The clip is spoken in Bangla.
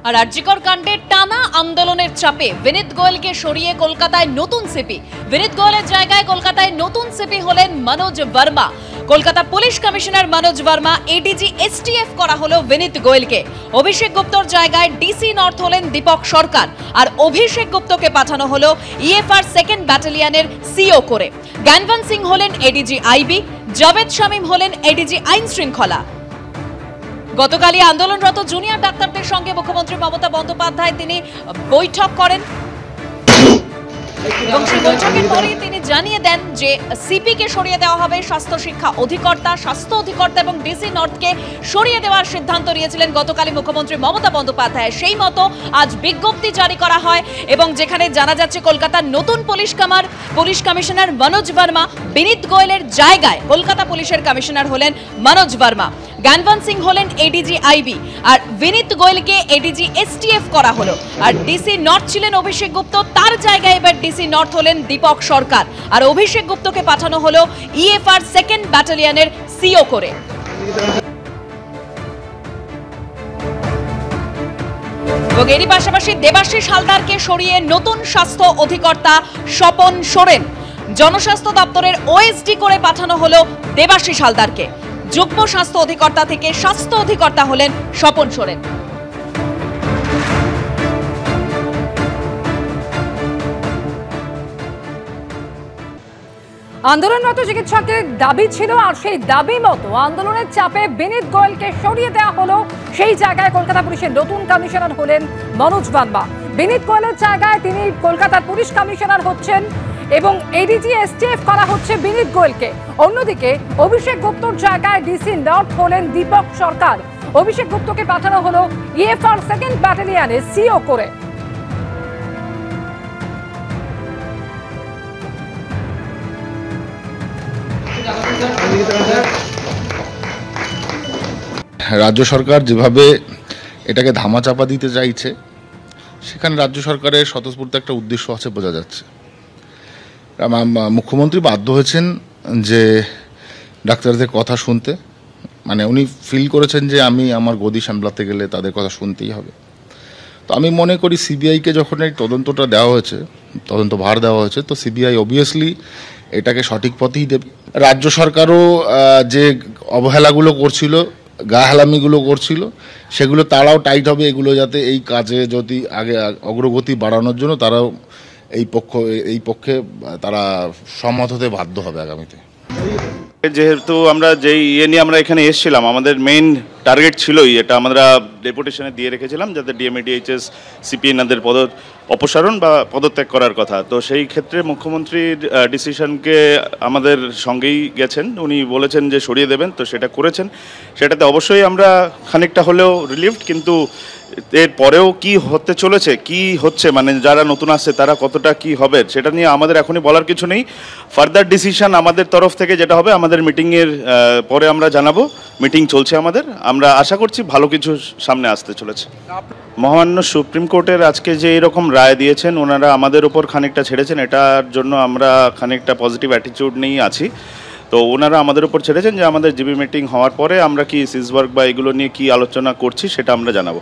আর আরজিকর কাণ্ডে টানা আন্দোলনের চাপে বিনীত গোয়েলকে সরিয়ে কলকাতায় নতুন সিপি। বিনীত গোয়েলের জায়গায় কলকাতায় নতুন সিপি হলেন Manoj Verma. Kolkata police commissioner Manoj Verma ADG STF করা হলো বিনীত গোয়েলকে। অভিষেক গুপ্তর জায়গায় ডিসি নর্থ হলেন দীপক সরকার। আর অভিষেক গুপ্তকে পাঠানো হলো ইএফআর সেকেন্ড ব্যাটালিয়নের সিও করে। জ্ঞানবন্ত সিং হলেন এডিজি আইবি, জাভেদ শামীম হলেন এডিজি আইন শৃঙ্খলা। গতকালই আন্দোলনরত জুনিয়র ডাক্তারদের সঙ্গে মুখ্যমন্ত্রী মমতা বন্দ্যোপাধ্যায় তিনি বৈঠক করেন এবং সেই বৈঠকের পরে তিনি জানিয়ে দেন যে সিপি কে সরিয়ে দেওয়া হবে। স্বাস্থ্য শিক্ষা অধিকর্তা, স্বাস্থ্য অধিকর্তা এবং ডিসি নর্থকে সরিয়ে দেওয়ার সিদ্ধান্ত নিয়েছিলেন গতকালই মুখ্যমন্ত্রী মমতা বন্দ্যোপাধ্যায়। সেই মতো আজ বিজ্ঞপ্তি জারি করা হয় এবং যেখানে জানা যাচ্ছে কলকাতার নতুন পুলিশ কমিশনার মনোজ বর্মা বিনীত গোয়েলের জায়গায় কলকাতা পুলিশের কমিশনার হলেন মনোজ বর্মা। জ্ঞানবন্ত সিং হলেন এডিজি আইবি আর বিনীত গোয়েলকে এডিজি এসটিএফ করা হলো। আর ডিসি নর্থ ছিলেন অভিষেক গুপ্ত, তার জায়গায় এবার ডিসি নর্থ হলেন দীপক সরকার। আর অভিষেক গুপ্তকে পাঠানো হলো ইএফআর সেকেন্ড ব্যাটালিয়নের সিও করে। এবং এরই পাশাপাশি দেবাশিস হালদারকে সরিয়ে নতুন স্বাস্থ্য অধিকর্তা স্বপন সোরেন। জনস্বাস্থ্য দপ্তরের ওএসডি করে পাঠানো হলো দেবাশিস হালদারকে। যুগ্ম স্বাস্থ্য অধিকর্তা থেকে স্বাস্থ্য অধিকর্তা হলেন স্বপন সোরেন। আন্দোলনরত চিকিৎসকদের দাবি ছিল, আর সেই দাবি মতো আন্দোলনের চাপে বিনীত গোয়েলকে সরিয়ে দেওয়া হলো। সেই জায়গায় কলকাতা পুলিশের নতুন কমিশনার হলেন মনোজ বর্মা। বিনীত গোয়েলের জায়গায় তিনি কলকাতার পুলিশ কমিশনার হচ্ছেন এবং এডিজি এসটিএফ করা হচ্ছে বিনীত গোয়েলকে। অন্যদিকে অভিষেক গুপ্তর জায়গায় ডিসি নর্থ হলেন দীপক সরকার। অভিষেক গুপ্তকে পাঠানো হলো ইএফআর সেকেন্ড ব্যাটালিয়নে সিও করে। রাজ্য সরকার যেভাবে এটাকে ধামাচাপা দিতে চাইছে, সেখানে রাজ্য সরকারের স্বতঃস্ফূর্ত একটা উদ্দেশ্য আছে বোঝা যাচ্ছে। মুখ্যমন্ত্রী বাধ্য হয়েছেন যে ডাক্তারদের কথা শুনতে, মানে উনি ফিল করেছেন যে আমি আমার গদি সামলাতে গেলে তাদের কথা শুনতেই হবে। তো আমি মনে করি সিবিআইকে যখন এই তদন্তটা দেওয়া হয়েছে, তদন্ত ভার দেওয়া হয়েছে, তো সিবিআই অবভিয়াসলি এটাকে সঠিক পথেই দেবে। রাজ্য সরকারও যে অবহেলাগুলো করছিল, গা হেলামিগুলো করছিল, সেগুলো তারাও টাইট হবে। এগুলো যাতে এই কাজে যদি আগে অগ্রগতি বাড়ানোর জন্য তারাও এই পক্ষে তারা সম্মত হতে বাধ্য হবে আগামীতে। যেহেতু আমরা যেই নিয়ে আমরা এখানে এসেছিলাম, আমাদের মেইন টার্গেট ছিলই এটা, আমরা ডেপুটেশনে দিয়ে রেখেছিলাম যাতে ডিএমএডিএইচএস সিপি এনাদের অপসারণ বা পদত্যাগ করার কথা। তো সেই ক্ষেত্রে মুখ্যমন্ত্রীর ডিসিশনকে আমাদের সঙ্গেই গেছেন, উনি বলেছেন যে সরিয়ে দেবেন, তো সেটা করেছেন। সেটাতে অবশ্যই আমরা খানিকটা হলেও রিলিভড, কিন্তু এর পরেও কি হতে চলেছে, কি হচ্ছে, মানে যারা নতুন আসছে তারা কতটা কি হবে, সেটা নিয়ে আমাদের এখনই বলার কিছু নেই। ফার্দার ডিসিশন আমাদের তরফ থেকে যেটা হবে আমাদের মিটিংয়ের পরে আমরা জানাবো। মিটিং চলছে আমাদের, আমরা আশা করছি ভালো কিছু সামনে আসতে চলেছে। মহামান্য সুপ্রিম কোর্টের আজকে যে এরকম রায় দিয়েছেন, ওনারা আমাদের উপর খানিকটা ছেড়েছেন, এটার জন্য আমরা খানিকটা পজিটিভ অ্যাটিটিউড নিয়েই আছি। তো ওনারা আমাদের উপর ছেড়েছেন যে আমাদের জিবি মিটিং হওয়ার পরে আমরা কি সিজওয়ার্ক বা এগুলো নিয়ে কি আলোচনা করছি সেটা আমরা জানাবো।